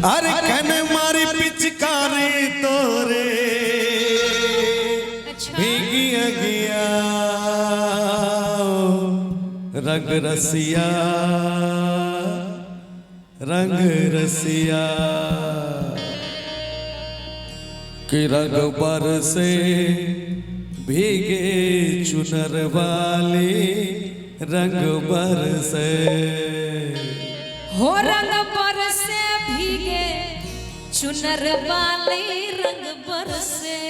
अरे कन मारी पिचकारी तोरे भीगी गया रंग रसिया रंग रसिया कि रंग पर से भीगे चुनर वाली रंग पर से हो रंग पर से भीगे चुनर वाली रंग पर से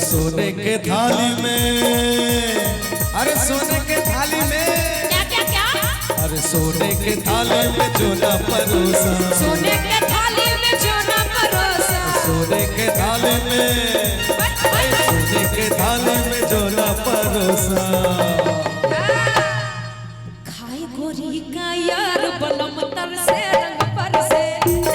सोने के थाली में, अरे सोने के थाली में क्या क्या क्या? अरे सोने के थाली में जो ना परोसा, सोने के थाली में जो ना परोसा, सोने के थाली में, सोने के थाली में जो ना परोसा। खाई गोरी का यार बलम तर से रंग पर से,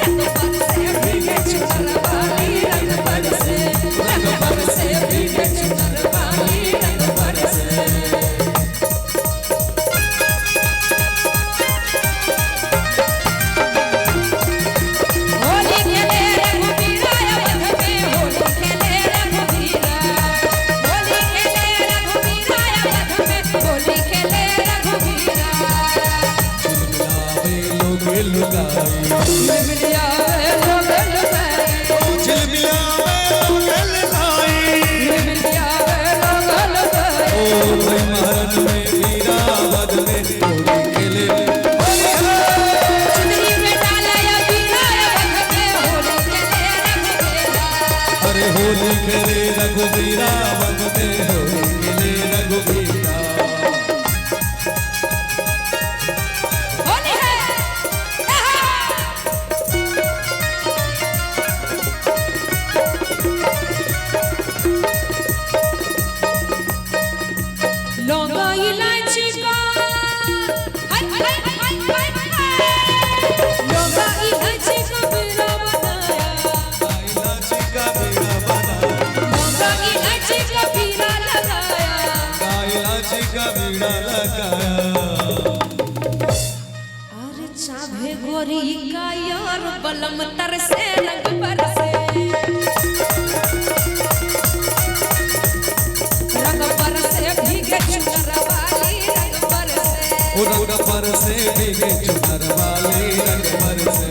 रंग पर से भीगे चुनर वाली रंग पर से, रंग पर से भीगे चुनर वाली रंग पर से। होली खेले रघुवीरा अवध में, होली खेले रघुवीरा, होली खेले रघुवीरा अवध में, होली खेले रघुवीरा। झिलमिलावे लोग लुगाई, झिलमिलावे लोग लुगाई, झिलमिलावे लोग लुगाई। ओ भाई महाराज में वीरावद में होली खेले, होली है चुनरी में डाला या वीरा अवध में, होली खेले रघुवीरा। अरे होली खेले रघुवीरावद में होली खेले रघुवीरा। होली है लौंगा इलायची का हाय हाय हाय हाय, लौंगा इलायची का बीड़ा बनाया, इलायची का बीड़ा बनाया, लौंगा इलायची का बीड़ा लगाया। इलायची का बीड़ा लगाया। अरे चाभे गोरी का यार बलम तर से रंग पर से, रंग पर से भीगे चुनर वाली रंग पर से, रंग पर से भीगे चुनर वाली रंग पर से।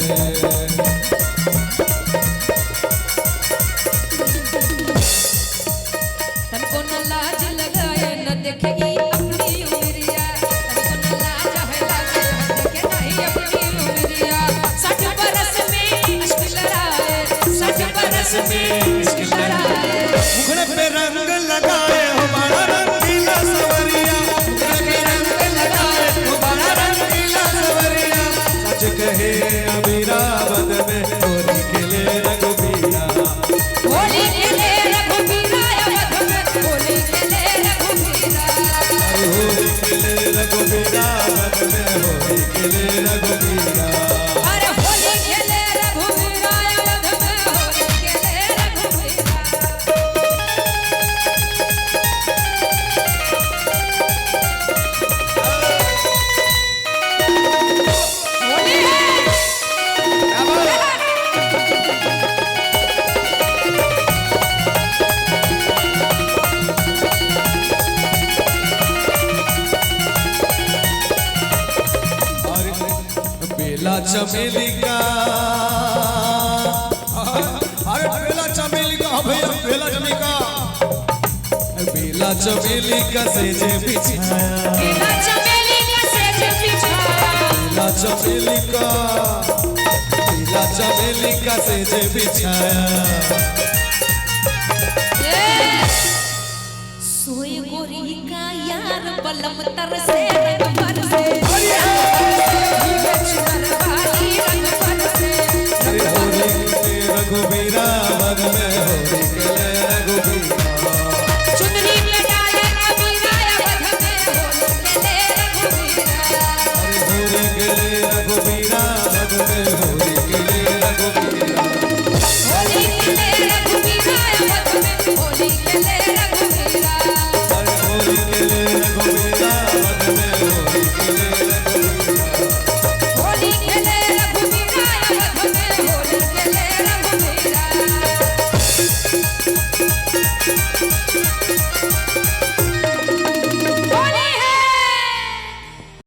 तनको न लाज लगाए न देखेगी अपनी उमरिया, तनको न लाज है लागे देखे नहीं अपनी उमरिया। 60 बरस में इश्क लड़ाए, 60 बरस में इश्क लड़ाए। मुखड़े पे रंग लगाए हो बड़ा रंगीला सवरिया, मुखड़े पे रंग लगाए हो बड़ा रंगीला सवरिया। सच कहे अमीरावद में होली खेले रघुवीरा, होली खेले रघुवीरा अवध में, होली खेले रघुवीरा। होली खेले रघुवीरावद में होली खेले रघुवीरा। अरे होली खेले रघुवीरा अवध में, होली खेले रघुवीरा। चमेली का, अरे बेला चमेली का भैया, बेला चमेली का, बेला चमेली का सेज बिछाया, बेला चमेली का सेज बिछाया, बेला चमेली का, बेला चमेली का सेज बिछाया। सोए गोरी का यार बलम तरसे